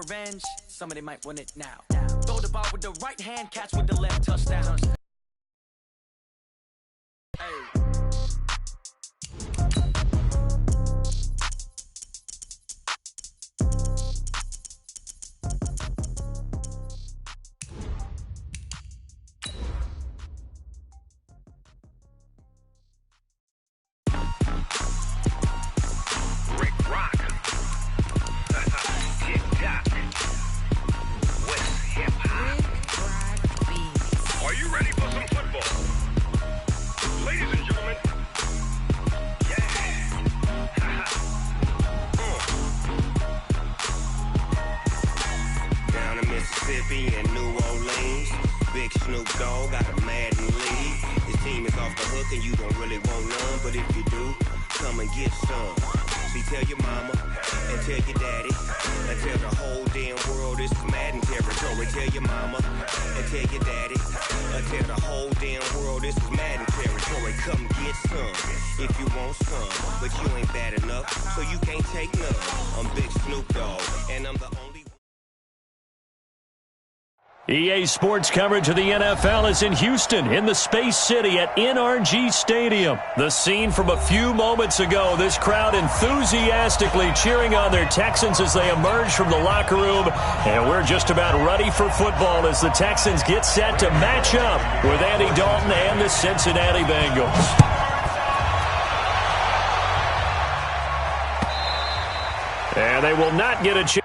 revenge, somebody might want it now. Throw the ball with the right hand, catch with the left, touchdown. Hey. And New Orleans, big Snoop Dogg got a Madden lead. His team is off the hook and you don't really want none, but if you do, come and get some. See, tell your mama and tell your daddy and tell the whole damn world this is Madden territory. Tell your mama and tell your daddy and tell the whole damn world this is Madden territory. Come get some if you want some, but you ain't bad enough, so you can't take none. I'm Big Snoop Dogg and I'm the only. EA Sports coverage of the NFL is in Houston, in the Space City at NRG Stadium. The scene from a few moments ago, this crowd enthusiastically cheering on their Texans as they emerge from the locker room. And we're just about ready for football as the Texans get set to match up with Andy Dalton and the Cincinnati Bengals. And they will not get a chance.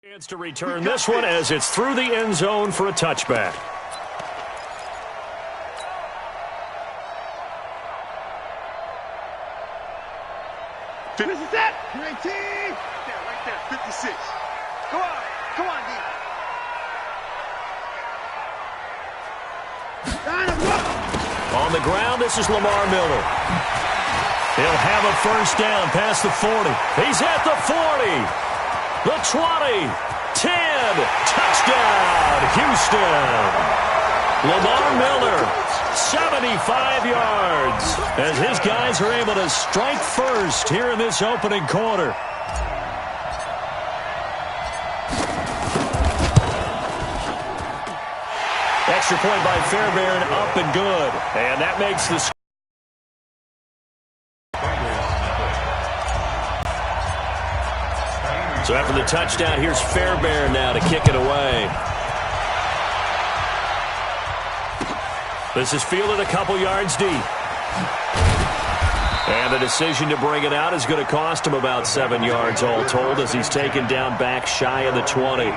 Chance to return this one as it's through the end zone for a touchback. This is it. 19. Right there, 56. Come on, D. On the ground, this is Lamar Miller. He'll have a first down past the 40. He's at the 40. The 20, 10, touchdown, Houston. Lamar Miller, 75 yards, as his guys are able to strike first here in this opening quarter. Extra point by Fairbairn, up and good, and that makes the score. So after the touchdown, here's Fairbairn now to kick it away. This is fielded a couple yards deep. And the decision to bring it out is going to cost him about 7 yards all told as he's taken down back shy of the 20.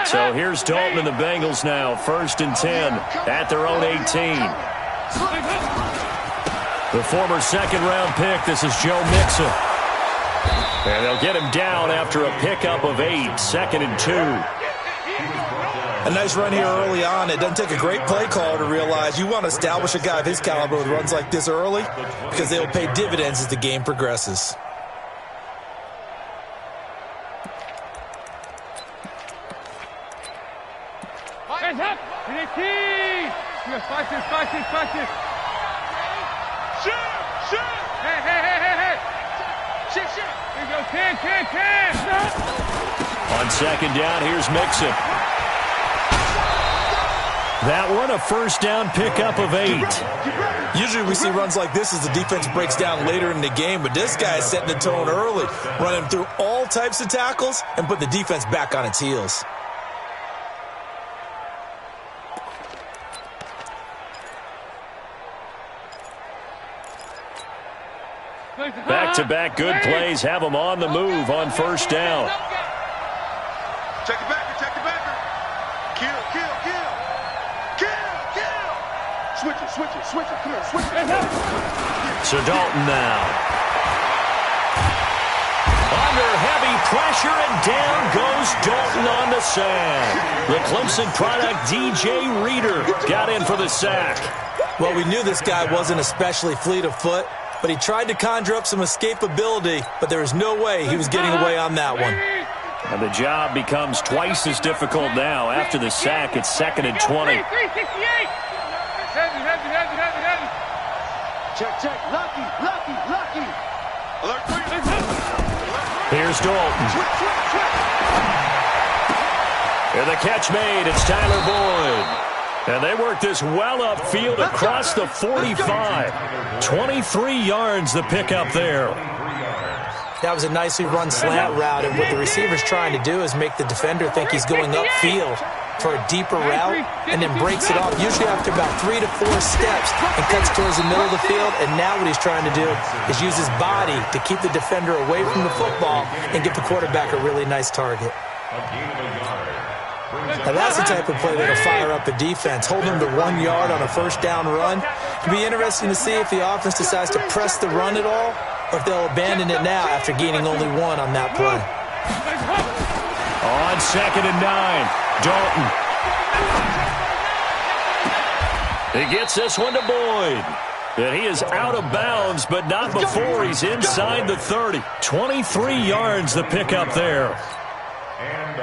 So here's Dalton and the Bengals now, 1st and 10 at their own 18. The former second-round pick, this is Joe Mixon. And they'll get him down after a pickup of 8, 2nd and 2. A nice run here early on. It doesn't take a great play caller to realize you want to establish a guy of his caliber with runs like this early because they will pay dividends as the game progresses. On second down, here's Mixon. That one a first down pickup of 8. Usually we see runs like this as the defense breaks down later in the game, but this guy is setting the tone early, running through all types of tackles and put the defense back on its heels. Back-to-back good plays have them on the move on first down. Check it back, check it back. Kill, kill, kill. Kill, kill. Switch it, switch it, switch it. Come on, switch it. So Dalton now. Under heavy pressure, and down goes Dalton on the sack. The Clemson product, DJ Reader, got in for the sack. Well, we knew this guy wasn't especially fleet of foot, but he tried to conjure up some escapability, but there was no way he was getting away on that one. And the job becomes twice as difficult now. After the sack, it's 2nd and 20. Check, check. Lucky, lucky, lucky. Alert, here's Dalton. And the catch made. It's Tyler Boyd. And they work this well upfield across the 45. 23 yards the pickup there. That was a nicely run slant route, and what the receiver's trying to do is make the defender think he's going upfield for a deeper route and then breaks it off, usually after about 3 to 4 steps, and cuts towards the middle of the field. And now what he's trying to do is use his body to keep the defender away from the football and get the quarterback a really nice target. Now that's the type of play that'll fire up the defense. Hold them to 1 yard on a first down run. It'll be interesting to see if the offense decides to press the run at all, or if they'll abandon it now after gaining only 1 on that play. On 2nd and 9, Dalton. He gets this one to Boyd. And he is out of bounds, but not before he's inside the 30. 23 yards the pickup there.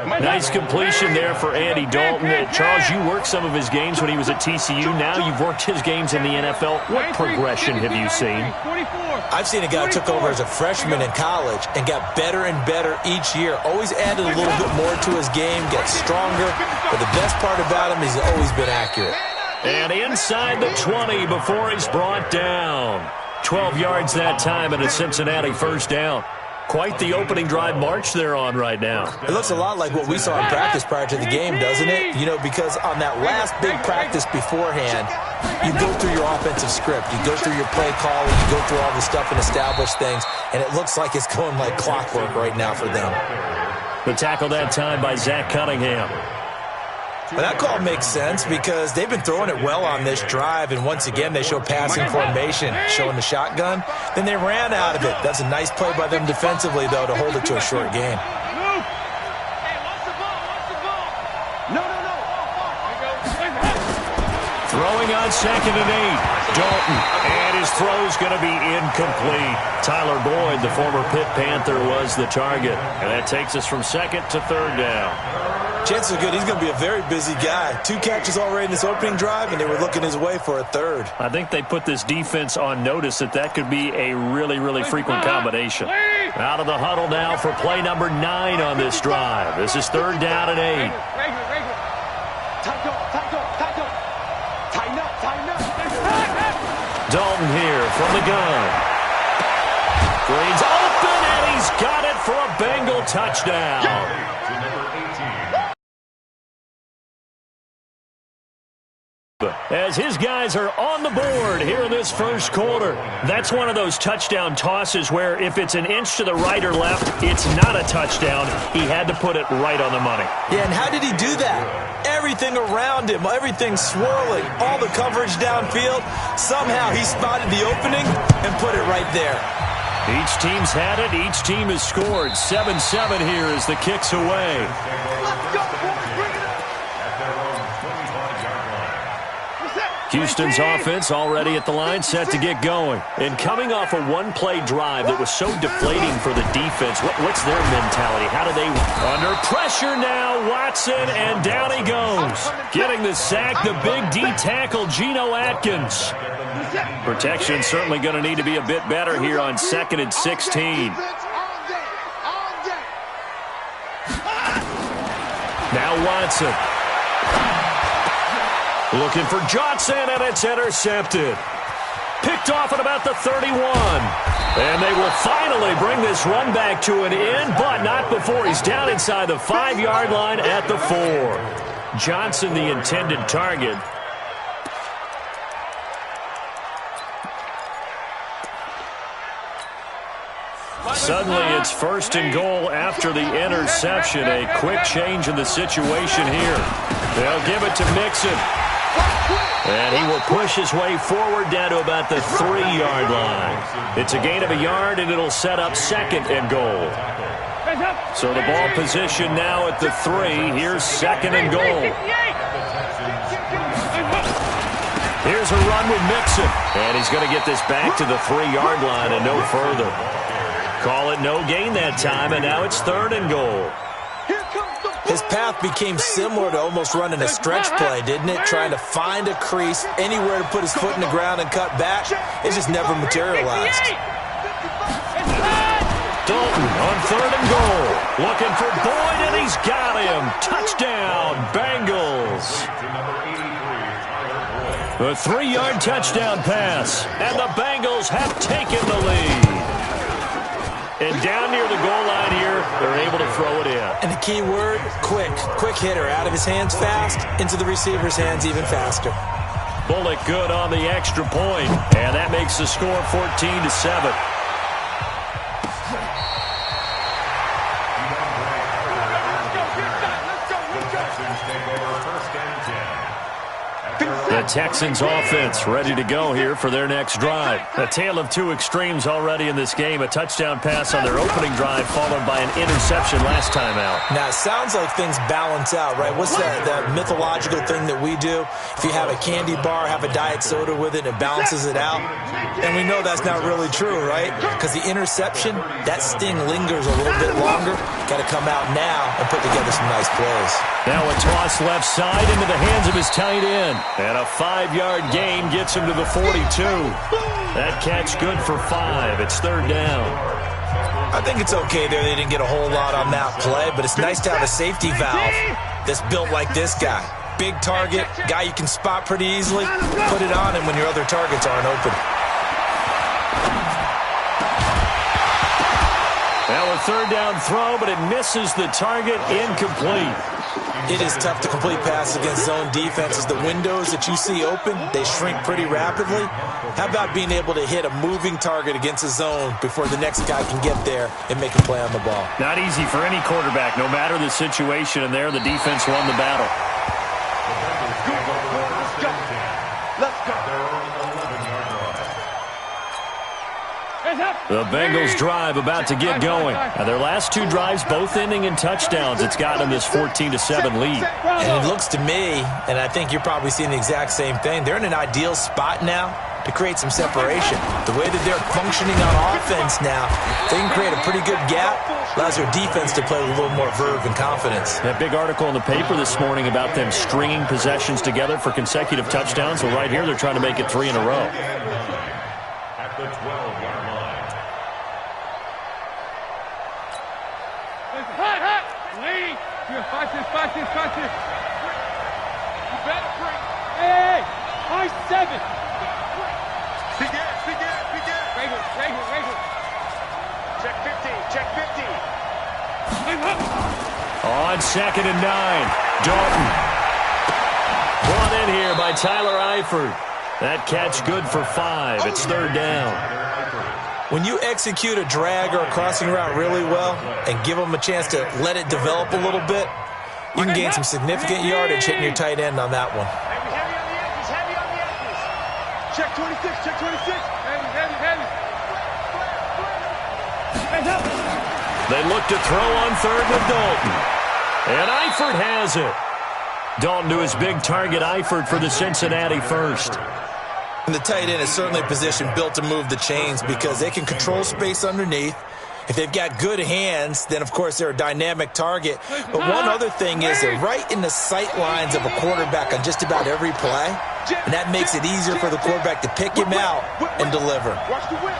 Nice completion there for Andy Dalton. Charles, you worked some of his games when he was at TCU. Now you've worked his games in the NFL. What progression have you seen? I've seen a guy who took over as a freshman in college and got better and better each year. Always added a little bit more to his game, gets stronger. But the best part about him is he's always been accurate. And inside the 20 before he's brought down. 12 yards that time and a Cincinnati first down. Quite the opening drive march they're on right now. It looks a lot like what we saw in practice prior to the game, doesn't it? You know, because on that last big practice beforehand, you go through your offensive script. You go through your play call, you go through all the stuff and establish things, and it looks like it's going like clockwork right now for them. The tackle that time by Zach Cunningham. But that call makes sense because they've been throwing it well on this drive, and once again they show passing formation, showing the shotgun. Then they ran out of it. That's a nice play by them defensively, though, to hold it to a short gain. Throwing on 2nd and 8. Dalton, and his throw's going to be incomplete. Tyler Boyd, the former Pitt Panther, was the target. And that takes us from 2nd to 3rd down. Chances are good he's going to be a very busy guy. 2 catches already in this opening drive, and they were looking his way for a 3rd. I think they put this defense on notice that could be a really, really frequent combination. Out of the huddle now for play number 9 on this drive. This is 3rd down and 8. Dalton here from the gun. Green's open, and he's got it for a Bengal touchdown. As his guys are on the board here in this first quarter. That's one of those touchdown tosses where if it's an inch to the right or left, it's not a touchdown. He had to put it right on the money. Yeah, and how did he do that? Everything around him, everything swirling, all the coverage downfield. Somehow he spotted the opening and put it right there. Each team's had it. Each team has scored. 7-7 here as the kick's away. Let's go, boys. Bring it up. Houston's offense already at the line, set to get going. And coming off a one-play drive that was so deflating for the defense, what's their mentality? How do they... Under pressure now, Watson, and down he goes. Getting the sack, the big D tackle, Geno Atkins. Protection certainly going to need to be a bit better here on 2nd and 16. Now Watson. Looking for Johnson, and it's intercepted. Picked off at about the 31. And they will finally bring this run back to an end, but not before he's down inside the 5-yard line at the 4. Johnson, the intended target. Suddenly it's 1st and goal after the interception. A quick change in the situation here. They'll give it to Mixon. And he will push his way forward down to about the 3-yard line. It's a gain of a yard, and it'll set up 2nd and goal. So the ball position now at the 3. Here's 2nd and goal. Here's a run with Mixon. And he's going to get this back to the 3-yard line and no further. Call it no gain that time, and now it's 3rd and goal. His path became similar to almost running a stretch play, didn't it? Trying to find a crease, anywhere to put his foot in the ground and cut back. It just never materialized. Dalton on 3rd and goal. Looking for Boyd, and he's got him. Touchdown, Bengals. The 3-yard touchdown pass, and the Bengals have taken the lead. And down near the goal line here, they're able to throw it in. And the key word, quick. Quick hitter. Out of his hands fast, into the receiver's hands even faster. Bullock good on the extra point, and that makes the score 14-7. The Texans offense ready to go here for their next drive. A tale of two extremes already in this game. A touchdown pass on their opening drive followed by an interception last time out. Now, it sounds like things balance out, right? What's that mythological thing that we do? If you have a candy bar, have a diet soda with it, it balances it out. And we know that's not really true, right? Because the interception, that sting lingers a little bit longer. Got to come out now and put together some nice plays. Now a toss left side into the hands of his tight end. And a 5-yard gain gets him to the 42. That catch good for 5. It's 3rd down. I think it's okay there. They didn't get a whole lot on that play, but it's nice to have a safety valve that's built like this guy. Big target, guy you can spot pretty easily. Put it on him when your other targets aren't open. Now a 3rd down throw, but it misses the target, incomplete. It is tough to complete passes against zone defenses. The windows that you see open, they shrink pretty rapidly. How about being able to hit a moving target against a zone before the next guy can get there and make a play on the ball? Not easy for any quarterback, no matter the situation, and there the defense won the battle. The Bengals drive about to get going. Now their last 2 drives both ending in touchdowns. It's got them this 14-7 lead. And it looks to me, and I think you're probably seeing the exact same thing, they're in an ideal spot now to create some separation. The way that they're functioning on offense now, they can create a pretty good gap. Allows their defense to play with a little more verve and confidence. That big article in the paper this morning about them stringing possessions together for consecutive touchdowns. Well, right here they're trying to make it 3 in a row. At the 12-yard line. Watch this. You better bring. Hey, high 7. Big gas. Regular. Check 50. On 2nd and 9, Dalton. Brought in here by Tyler Eifert. That catch good for 5. It's 3rd down. When you execute a drag or a crossing route really well and give them a chance to let it develop a little bit, you can gain some significant yardage hitting your tight end on that one. Heavy on the edges. Check 26. Heavy. They look to throw on 3rd with Dalton. And Eifert has it. Dalton to his big target, Eifert for the Cincinnati first. And the tight end is certainly a position built to move the chains because they can control space underneath. If they've got good hands, then, of course, they're a dynamic target. But one other thing is they're right in the sight lines of a quarterback on just about every play. And that makes it easier for the quarterback to pick him out and deliver. Watch the whip.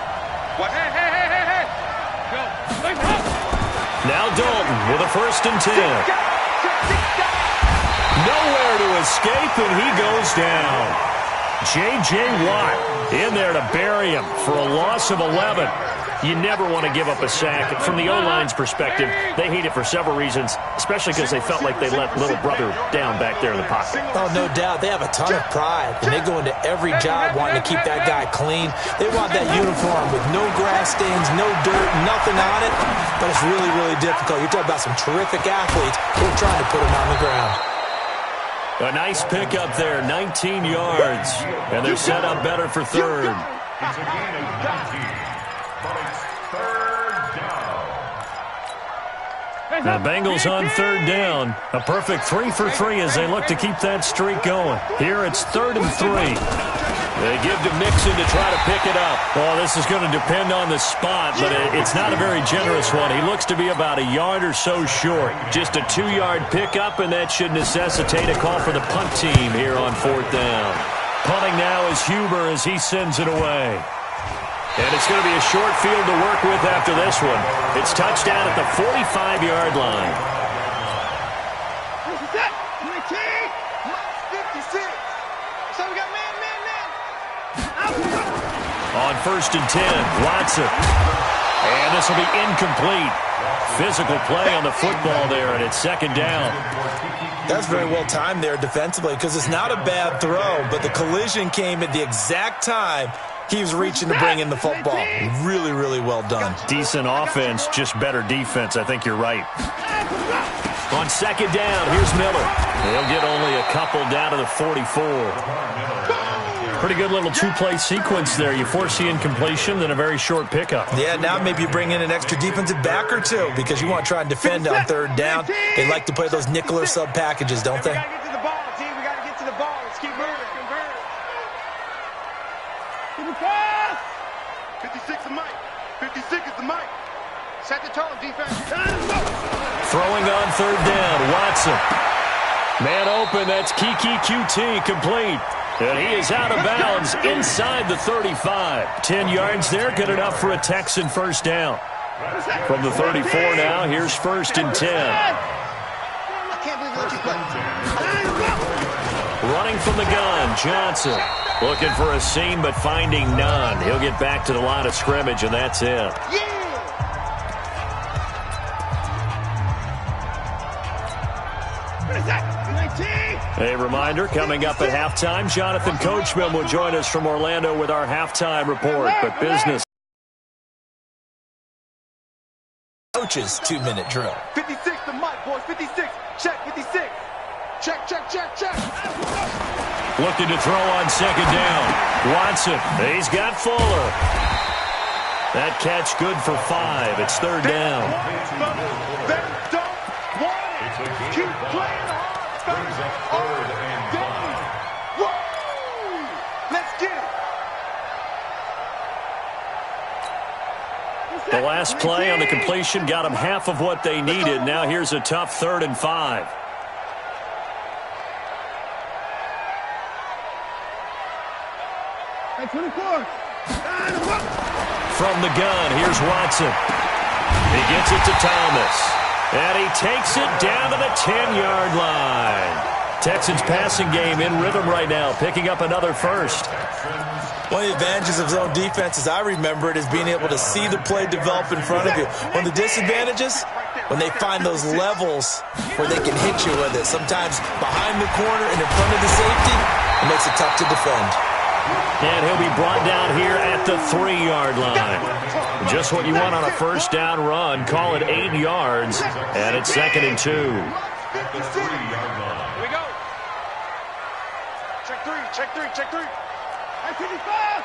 Hey. Now Dalton with a 1st and 10. Nowhere to escape, and he goes down. J.J. Watt in there to bury him for a loss of 11. You never want to give up a sack. From the O-line's perspective, they hate it for several reasons, especially because they felt like they let little brother down back there in the pocket. Oh, no doubt. They have a ton of pride, and they go into every job wanting to keep that guy clean. They want that uniform with no grass stains, no dirt, nothing on it, but it's really, really difficult. You're talking about some terrific athletes who are trying to put him on the ground. A nice pickup there, 19 yards, and they're set up better for third. It's a gain of 19, but it's third down. The Bengals on third down. A perfect 3 for 3 as they look to keep that streak going. Here it's 3rd and 3. They give to Mixon to try to pick it up. Well, this is going to depend on the spot, but it's not a very generous one. He looks to be about a yard or so short. Just a 2-yard pickup, and that should necessitate a call for the punt team here on 4th down. Punting now is Huber as he sends it away. And it's going to be a short field to work with after this one. It's touchdown at the 45-yard line. On 1st and 10, Watson. And this will be incomplete. Physical play on the football there, and it's 2nd down. That's very well timed there defensively because it's not a bad throw, but the collision came at the exact time he was reaching to bring in the football. Really, really well done. Decent offense, just better defense. I think you're right. On 2nd down, here's Miller. He'll get only a couple down to the 44. Pretty good little 2-play sequence there. You force the incompletion, then a very short pickup. Yeah, now maybe you bring in an extra defensive back or two because you want to try and defend on 3rd down. They like to play those nickel or sub packages, don't they? We got to get to the ball, team. We got to get to the ball. Let's keep moving. Keep it fast. 56 is Mike. 56 is the Mike. Set the tone, defense. Throwing on 3rd down, Watson. Man open, that's Kiki QT complete. And he is out of bounds inside the 35. 10 yards there, good enough for a Texan 1st down. From the 34 now, here's 1st and 10. Running from the gun, Johnson. Looking for a seam, but finding none. He'll get back to the line of scrimmage, and that's it. A reminder, coming up at halftime, Jonathan Coachman will join us from Orlando with our halftime report. But business. Coach's 2-minute drill. 56 to Mike, boys. 56. Check, 56. Check, check, check, check. Looking to throw on 2nd down. Watson, he's got Fuller. That catch good for 5. It's 3rd down. They don't want it. Keep playing hard. Brings up 3rd and 5. Woo! Let's get it. The last play on the completion got them half of what they needed. Now here's a tough 3rd and 5. Hey, 24. From the gun, here's Watson. He gets it to Thomas. And he takes it down to the 10-yard line. Texans passing game in rhythm right now, picking up another 1st. One of the advantages of zone defense, as I remember it, is being able to see the play develop in front of you. One of the disadvantages, when they find those levels where they can hit you with it. Sometimes behind the corner and in front of the safety, it makes it tough to defend. And he'll be brought down here at the 3-yard line. Just what you want on a 1st down run. Call it 8 yards, and it's 2nd and 2. At the 3-yard line. Here we go. Check 3, check 3, check 3. Hey, 55.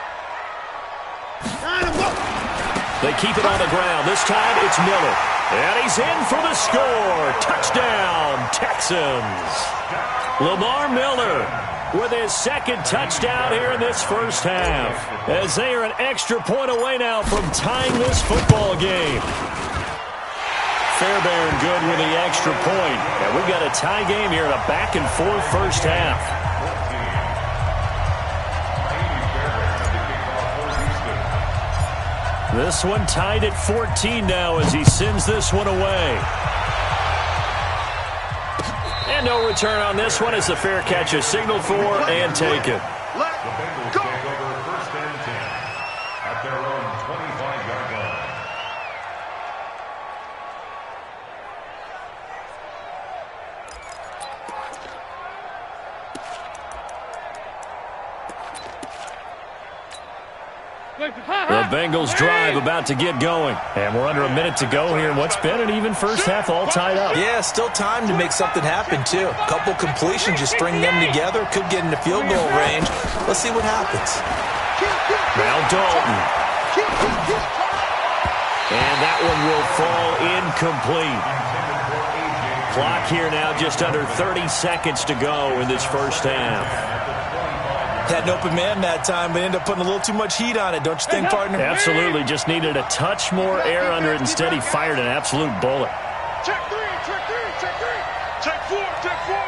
They keep it on the ground. This time it's Miller. And he's in for the score. Touchdown, Texans. Lamar Miller with his 2nd touchdown here in this 1st half, as they are an extra point away now from tying this football game. Fairbairn good with the extra point. And we've got a tie game here in a back-and-forth 1st half. This one tied at 14 now as he sends this one away. And no return on this one as the fair catch is signaled for and taken. The Bengals take over 1st and 10 at their own 25-yard line. The Bengals drive about to get going. And we're under a minute to go here in what's been an even first half, all tied up. Yeah, still time to make something happen, too. A couple completions, just string them together. Could get into field goal range. Let's see what happens. Now Dalton. And that one will fall incomplete. Clock here now just under 30 seconds to go in this first half. Had an open man that time, but ended up putting a little too much heat on it, don't you think, partner? Absolutely. Just needed a touch more air under it. Instead, he fired an absolute bullet. Check three, check three, check three. Check four, check four.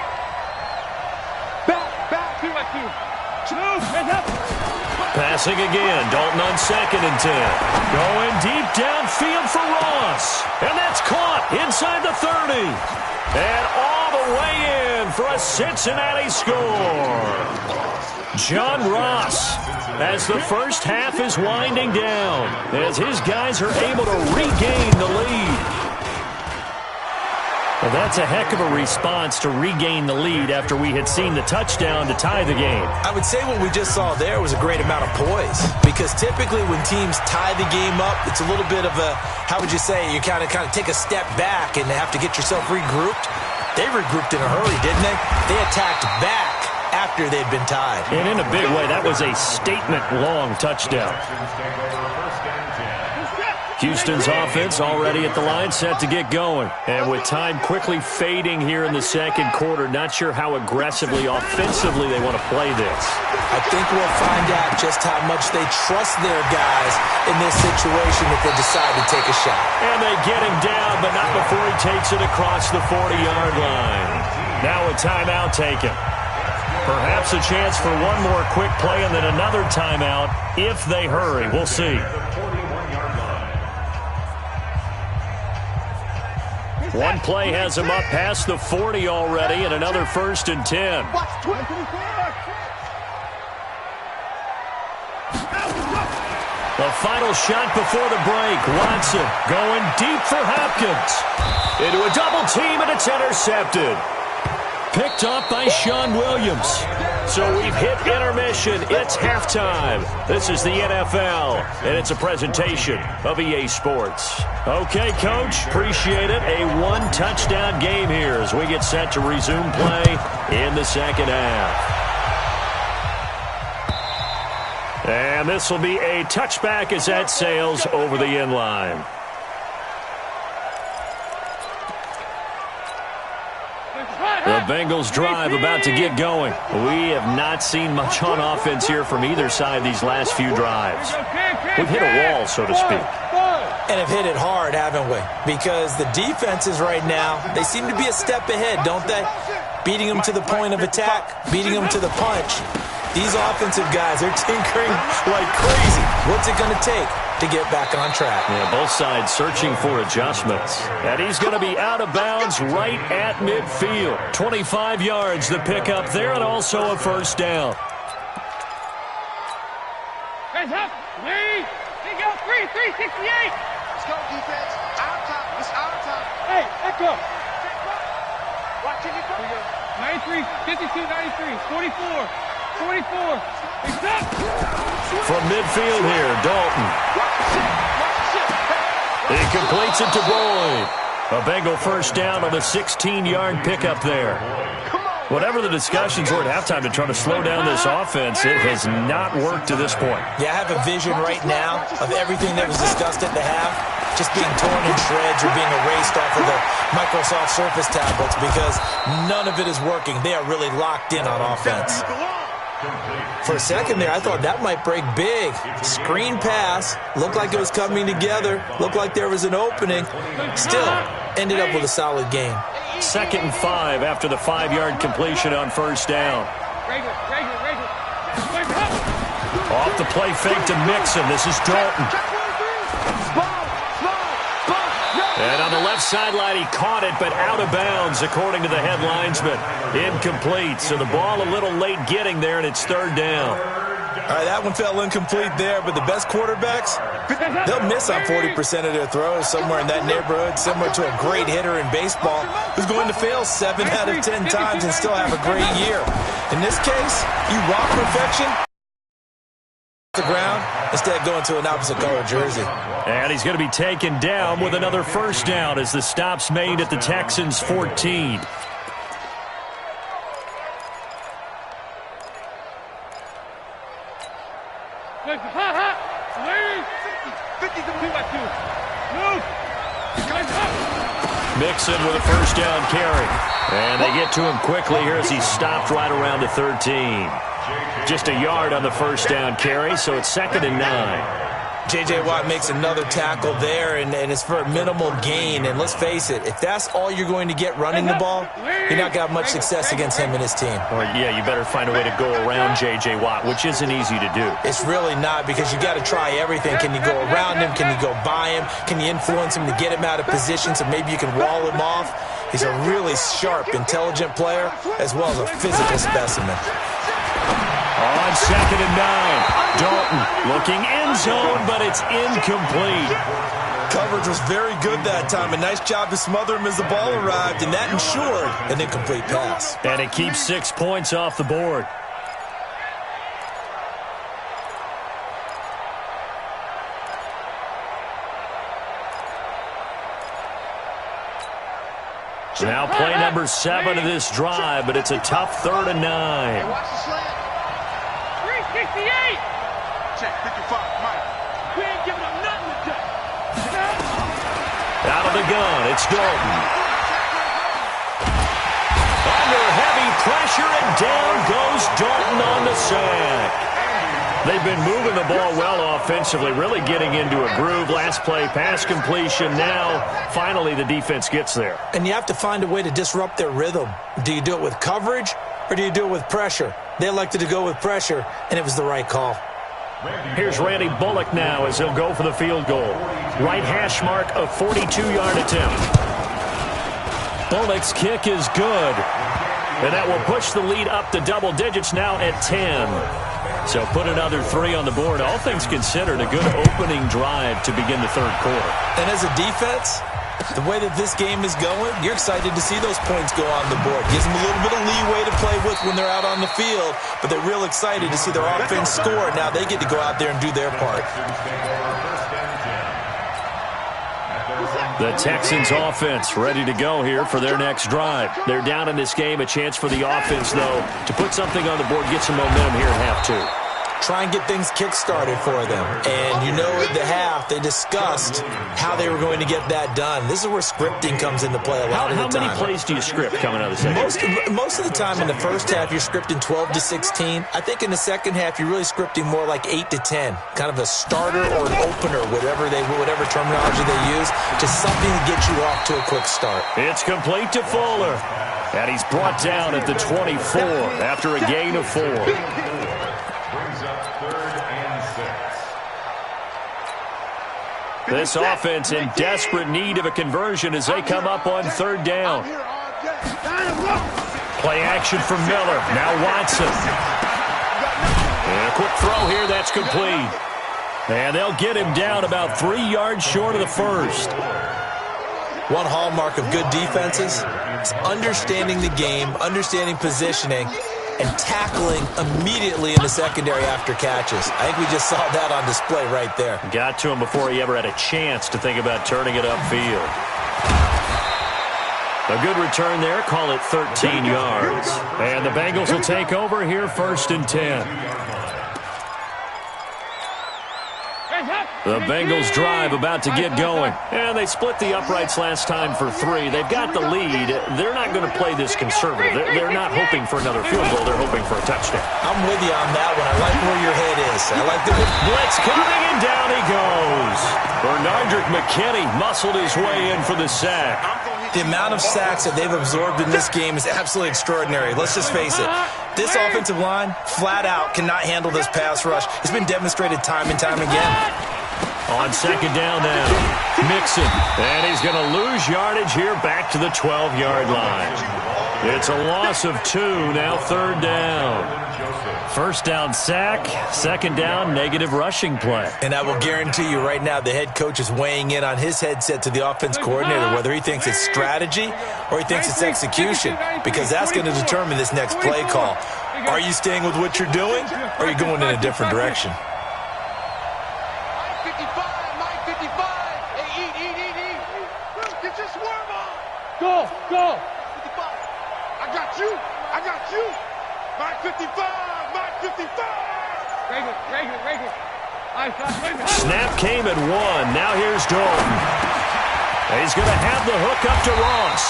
Back, 2 by 2. Hands up. Passing again. Dalton on 2nd and 10. Going deep downfield for Ross. And that's caught inside the 30. And all the way in for a Cincinnati score. John Ross, as the first half is winding down, as his guys are able to regain the lead. Well, that's a heck of a response to regain the lead after we had seen the touchdown to tie the game. I would say what we just saw there was a great amount of poise, because typically when teams tie the game up, it's a little bit of a, how would you say, you kind of take a step back and have to get yourself regrouped. They regrouped in a hurry, didn't they? They attacked back after they'd been tied. And in a big way, that was a statement-long touchdown. Houston's offense already at the line, set to get going. And with time quickly fading here in the second quarter, not sure how aggressively, offensively they want to play this. I think we'll find out just how much they trust their guys in this situation if they decide to take a shot. And they get him down, but not before he takes it across the 40-yard line. Now a timeout taken. Perhaps a chance for one more quick play and then another timeout if they hurry. We'll see. One play has him up past the 40 already and another 1st and 10. The final shot before the break. Watson going deep for Hopkins. Into a double team, and it's intercepted. Picked up by Sean Williams. So we've hit intermission. It's halftime. This is the NFL, and it's a presentation of EA Sports. Okay, Coach, appreciate it. A one-touchdown game here as we get set to resume play in the second half. And this will be a touchback as that sails over the end line. The Bengals drive about to get going. We have not seen much on offense here from either side these last few drives. We've hit a wall, so to speak. And have hit it hard, haven't we? Because the defenses right now, they seem to be a step ahead, don't they? Beating them to the point of attack, beating them to the punch. These offensive guys are tinkering like crazy. What's it going to take to get back on track? Yeah, both sides searching for adjustments. And he's going to be out of bounds right at midfield. 25 yards, the pickup there, and also a first down. Hands up. Lee. He goes 368. Let's go, defense. Our time. It's our time. Hey, echo. Watching you come. 93, 52, 93, 44, 44. He's up. From midfield here, Dalton. He completes it to Boyd. A Bengal first down on a 16-yard pickup there. Whatever the discussions were at halftime to try to slow down this offense, it has not worked to this point. Yeah, I have a vision right now of everything that was discussed at the half just being torn in shreds or being erased off of the Microsoft Surface tablets because none of it is working. They are really locked in on offense. For a second there, I thought that might break big. Screen pass. Looked like it was coming together. Looked like there was an opening. Still, ended up with a solid game. 2nd and 5 after the 5-yard completion on first down. Off the play fake to Mixon. This is Dalton. And on the left sideline, he caught it, but out of bounds, according to the head linesman. Incomplete, so the ball a little late getting there, and it's third down. All right, that one fell incomplete there, but the best quarterbacks, they'll miss on 40% of their throws, somewhere in that neighborhood, similar to a great hitter in baseball who's going to fail 7 out of 10 times and still have a great year. In this case, you want perfection, the ground, instead of going to an opposite color jersey. And he's going to be taken down with another first down as the stop's made at the Texans' 14. Mixon with a first down carry. And they get to him quickly here as he's stopped right around the 13. Just a yard on the first down carry, so it's 2nd and 9. J.J. Watt makes another tackle there, and it's for a minimal gain. And let's face it, if that's all you're going to get running the ball, you're not going to have much success against him and his team. Or, yeah, you better find a way to go around J.J. Watt, which isn't easy to do. It's really not, because you got to try everything. Can you go around him? Can you go by him? Can you influence him to get him out of position so maybe you can wall him off? He's a really sharp, intelligent player, as well as a physical specimen. On 2nd and 9, Dalton looking end zone, but it's incomplete. Coverage was very good that time. A nice job to smother him as the ball arrived, and that ensured an incomplete pass. And it keeps 6 points off the board. Now play number 7 of this drive, but it's a tough 3rd and 9. Hey, watch the slant. 368. Check, 55, Mike. We ain't giving up nothing today. Out of the gun, it's Dalton. Under heavy pressure, and down goes Dalton on the sack. They've been moving the ball well offensively, really getting into a groove. Last play, pass completion. Now, finally, the defense gets there. And you have to find a way to disrupt their rhythm. Do you do it with coverage, or do you do it with pressure? They elected to go with pressure, and it was the right call. Here's Randy Bullock now as he'll go for the field goal. Right hash mark, a 42-yard attempt. Bullock's kick is good. And that will push the lead up to double digits now at 10. So put another 3 on the board. All things considered, a good opening drive to begin the third quarter. And as a defense, the way that this game is going, you're excited to see those points go on the board. Gives them a little bit of leeway to play with when they're out on the field, but they're real excited to see their offense score. Now they get to go out there and do their part. The Texans offense ready to go here for their next drive. They're down in this game. A chance for the offense, though, to put something on the board, get some momentum here at half 2. Try and get things kick-started for them. And you know at the half, they discussed how they were going to get that done. This is where scripting comes into play a lot of the time. How many plays do you script coming out of the second? Most of the time in the first half, you're scripting 12 to 16. I think in the second half, you're really scripting more like 8 to 10. Kind of a starter or an opener, whatever terminology they use, just something to get you off to a quick start. It's complete to Fuller. And he's brought down at the 24 after a gain of 4. This offense in desperate need of a conversion as they come up on 3rd down. Play action from Miller. Now Watson. And a quick throw here. That's complete. And they'll get him down about 3 yards short of the first. One hallmark of good defenses is understanding the game, understanding positioning, and tackling immediately in the secondary after catches. I think we just saw that on display right there. Got to him before he ever had a chance to think about turning it upfield. A good return there. Call it 13 yards. And the Bengals will take over here 1st and 10. The Bengals drive about to get going. And they split the uprights last time for 3. They've got the lead. They're not going to play this conservative. They're not hoping for another field goal. They're hoping for a touchdown. I'm with you on that one. I like where your head is. I like the blitz coming, and down he goes. Bernardrick McKinney muscled his way in for the sack. The amount of sacks that they've absorbed in this game is absolutely extraordinary. Let's just face it. This offensive line, flat out, cannot handle this pass rush. It's been demonstrated time and time again. On second down now, Mixon. And he's going to lose yardage here back to the 12-yard line. It's a loss of 2, now third down. First down sack, second down negative rushing play. And I will guarantee you right now the head coach is weighing in on his headset to the offense coordinator, whether he thinks it's strategy or he thinks it's execution, because that's going to determine this next play call. Are you staying with what you're doing, or are you going in a different direction? Go, go. 55. I got you. I got you. My 55. My 55. Break it. Snap came at 1. Now here's Dalton. He's going to have the hook up to Ross.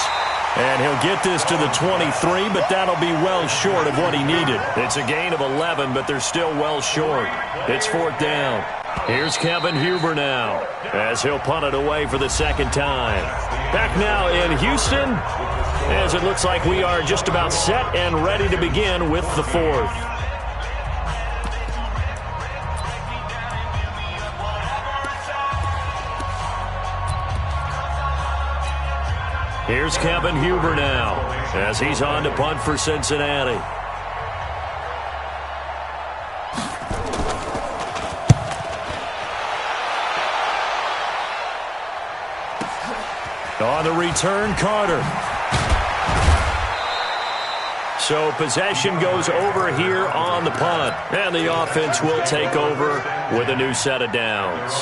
And he'll get this to the 23, but that'll be well short of what he needed. It's a gain of 11, but they're still well short. It's fourth down. Here's Kevin Huber now, as he'll punt it away for the second time. Back now in Houston, as it looks like we are just about set and ready to begin with the fourth. Here's Kevin Huber now, as he's on to punt for Cincinnati. On the return, Carter. So possession goes over here on the punt, and the offense will take over with a new set of downs.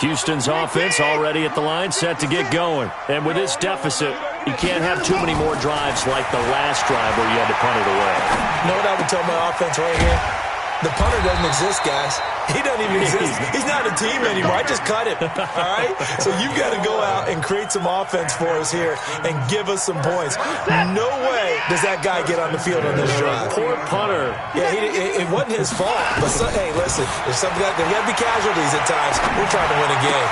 Houston's offense already at the line, set to get going. And with this deficit, you can't have too many more drives like the last drive where you had to punt it away. You know what I would tell my offense right here? The punter doesn't exist, guys. He doesn't even exist. He's not a team anymore. I just cut him, all right? So you've got to go out and create some offense for us here and give us some points. No way does that guy get on the field on this drive. Poor punter. Yeah, it wasn't his fault. But, hey, listen, there's got to be casualties at times. We're trying to win a game.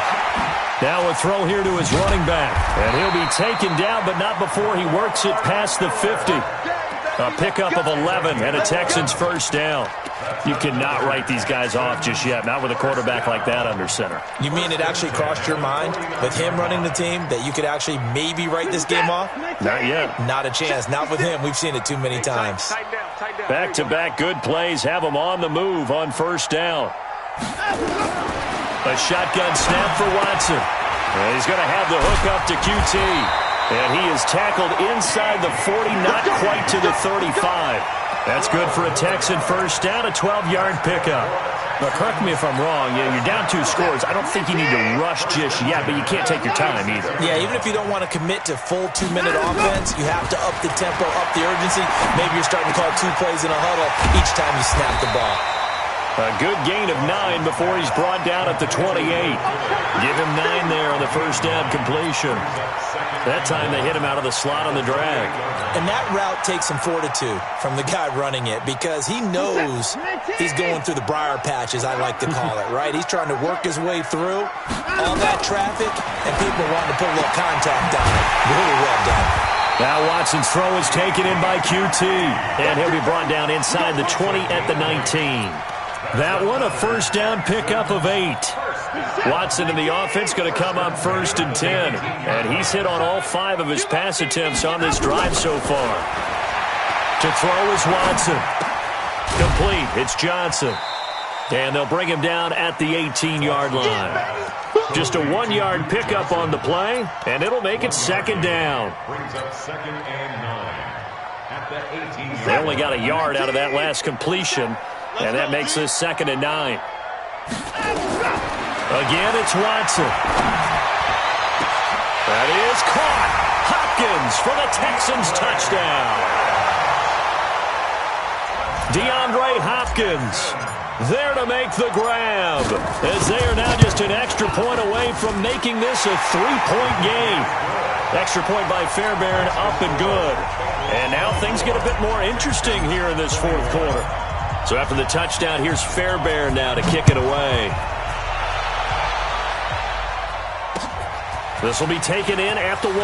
Now a throw here to his running back. And he'll be taken down, but not before he works it past the 50. A pickup of 11 and a Texans first down. You cannot write these guys off just yet, not with a quarterback like that under center. You mean it actually crossed your mind with him running the team that you could actually maybe write this game off? Not yet. Not a chance. Not with him. We've seen it too many times. Back-to-back good plays have him on the move on first down. A shotgun snap for Watson. And he's going to have the hook up to QT. And he is tackled inside the 40, not quite to the 35. That's good for a Texan first down, a 12-yard pickup. Now, correct me if I'm wrong. You're down 2 scores. I don't think you need to rush just yet, but you can't take your time either. Yeah, even if you don't want to commit to full 2-minute offense, you have to up the tempo, up the urgency. Maybe you're starting to call 2 plays in a huddle each time you snap the ball. A good gain of 9 before he's brought down at the 28. Give him 9 there on the first down completion. That time they hit him out of the slot on the drag. And that route takes some fortitude from the guy running it because he knows he's going through the briar patch, as I like to call it, right? He's trying to work his way through all that traffic, and people wanting to put a little contact on it. Really well done. Now Watson's throw is taken in by QT, and he'll be brought down inside the 20 at the 19. That one, a first down pickup of 8. Watson in the offense going to come up first and 10. And he's hit on all 5 of his pass attempts on this drive so far. To throw is Watson. Complete. It's Johnson. And they'll bring him down at the 18-yard line. Just a 1-yard pickup on the play, and it'll make it second down. Brings up second and 9 at the 18. They only got a yard out of that last completion. And that makes this second and 9. Again, it's Watson. That is caught. Hopkins for the Texans touchdown. DeAndre Hopkins there to make the grab, as they are now just an extra point away from making this a 3-point game. Extra point by Fairbairn, up and good. And now things get a bit more interesting here in this fourth quarter. So after the touchdown, here's Fairbairn now to kick it away. This will be taken in at the 1.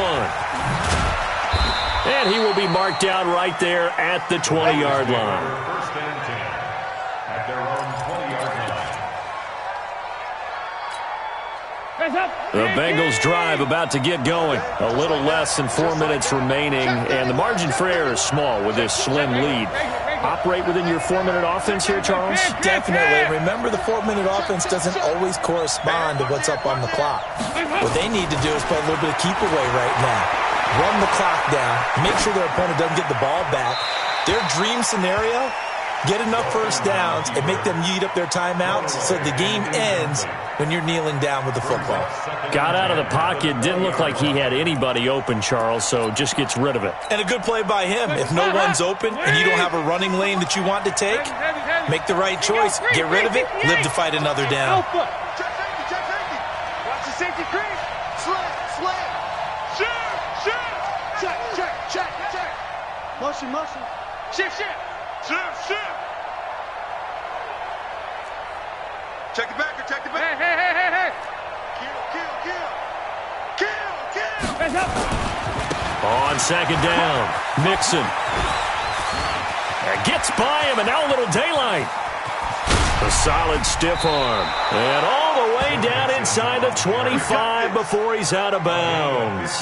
And he will be marked down right there at the 20-yard line. First and 10 at their own 20-yard line. The Bengals drive about to get going. A little less than 4 minutes remaining, and the margin for error is small with this slim lead. Operate within your 4-minute offense here, Charles? Definitely. Remember, the 4-minute offense doesn't always correspond to what's up on the clock. What they need to do is play a little bit of keep away right now. Run the clock down. Make sure their opponent doesn't get the ball back. Their dream scenario, get enough first downs and make them eat up their timeouts so the game ends when you're kneeling down with the football. Got out of the pocket. Didn't look like he had anybody open, Charles, so just gets rid of it. And a good play by him. If no one's open and you don't have a running lane that you want to take, make the right choice. Get rid of it. Live to fight another down. Watch the safety crease. Slam. Shoot. Check. Motion. Shift. Check the backer. Hey. Kill. On second down, Mixon. Gets by him, and now a little daylight. A solid stiff arm. And all the way down inside the 25 before he's out of bounds.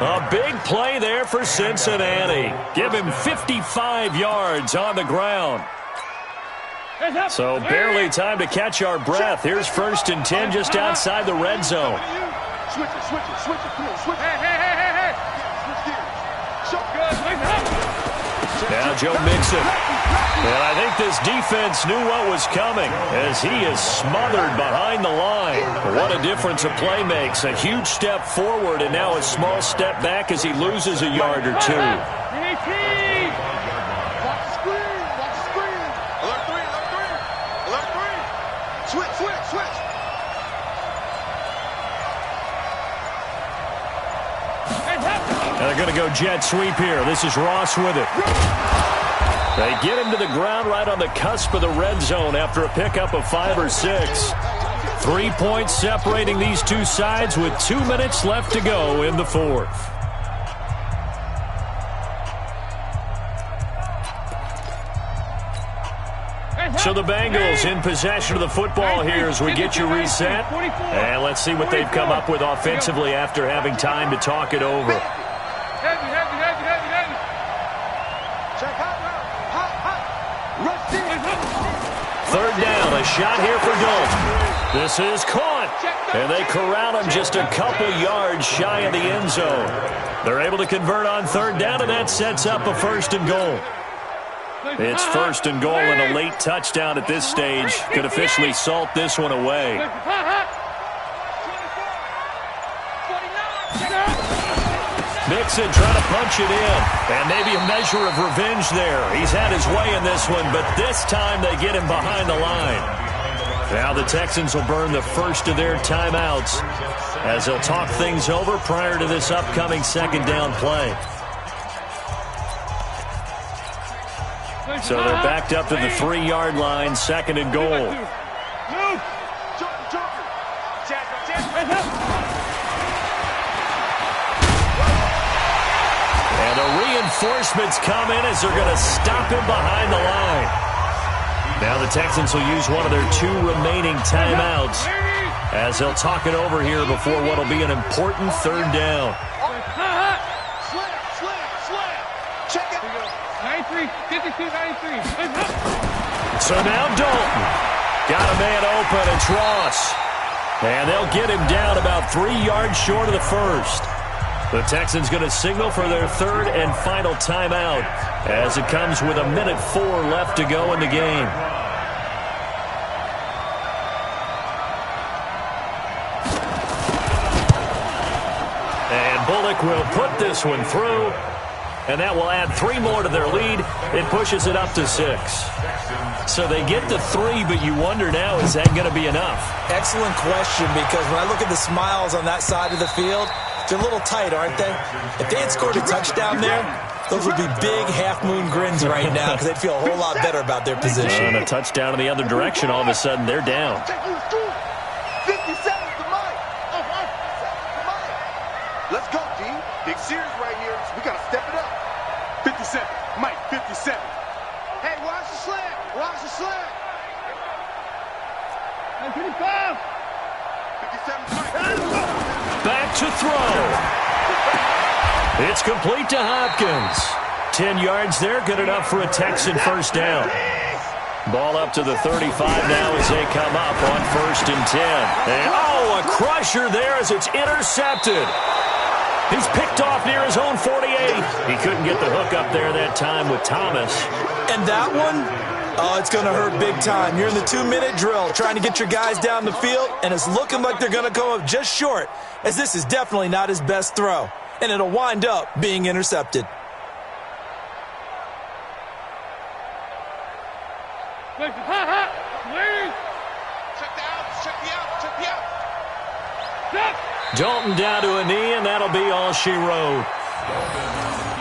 A big play there for Cincinnati. Give him 55 yards on the ground. So barely time to catch our breath. Here's 1st and 10 just outside the red zone. Switch it. Come on, switch it. Hey. Switch gears. Now Joe Mixon. And I think this defense knew what was coming as he is smothered behind the line. What a difference a play makes. A huge step forward and now a small step back as he loses a yard or two. Watch the screen. Alert three. Switch. And they're going to go jet sweep here. This is Ross with it. They get him to the ground right on the cusp of the red zone after a pickup of 5 or 6. 3 points separating these two sides with 2 minutes left to go in the 4th. So the Bengals in possession of the football here as we get you reset. And let's see what they've come up with offensively after having time to talk it over. Heavy. Check hot. Rush in. 3rd down, a shot here for Dalton. This is caught. And they corral him just a couple yards shy of the end zone. They're able to convert on 3rd down, and that sets up a 1st and goal. It's 1st and goal and a late touchdown at this stage. Could officially salt this one away. Mixon trying to punch it in. And maybe a measure of revenge there. He's had his way in this one, but this time they get him behind the line. Now the Texans will burn the first of their timeouts as they'll talk things over prior to this upcoming 2nd down play. So they're backed up to the 3-yard line, 2nd and goal. And the reinforcements come in as they're going to stop him behind the line. Now the Texans will use one of their 2 remaining timeouts as they'll talk it over here before what will be an important 3rd down. Check it. 93. So now Dalton. Got a man open. It's Ross. And they'll get him down about 3 yards short of the 1st. The Texans going to signal for their 3rd and final timeout as it comes with 1:04 left to go in the game. And Bullock will put this one through. And that will add 3 more to their lead. It pushes it up to 6. So they get to 3, but you wonder now, is that going to be enough? Excellent question, because when I look at the smiles on that side of the field, they're a little tight, aren't they? If they had scored a touchdown there, those would be big half-moon grins right now because they'd feel a whole lot better about their position. And a touchdown in the other direction, all of a sudden they're down. 57 to Mike. Let's go, D. Big series right here. So we got to step it up. 57. Mike, 57. Hey, watch the slant. 25. Back to throw. It's complete to Hopkins. 10 yards there, good enough for a Texan first down. Ball up to the 35 now as they come up on 1st and 10. And, a crusher there as it's intercepted. He's picked off near his own 48. He couldn't get the hook up there that time with Thomas. And that one, it's going to hurt big time. You're in the 2-minute drill trying to get your guys down the field, and it's looking like they're going to come up just short, as this is definitely not his best throw. And it'll wind up being intercepted. Check the out. Dalton down to a knee, and that'll be all she wrote.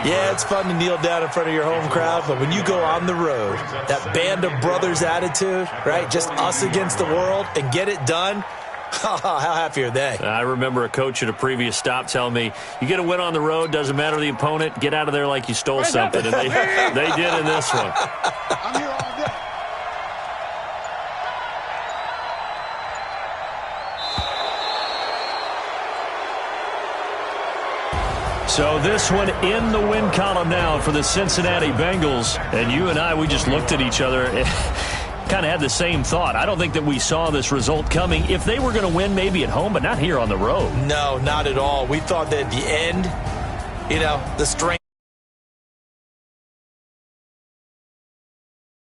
Yeah, it's fun to kneel down in front of your home crowd, but when you go on the road, that band of brothers attitude, right, just us against the world, and get it done, how happy are they? I remember a coach at a previous stop telling me, you get a win on the road, doesn't matter the opponent, get out of there like you stole something, and they did in this one. I'm here all day. So this one in the win column now for the Cincinnati Bengals. And you and I, we just looked at each other and kind of had the same thought. I don't think that we saw this result coming. If they were going to win maybe at home, but not here on the road. No, not at all. We thought that at the end, the strength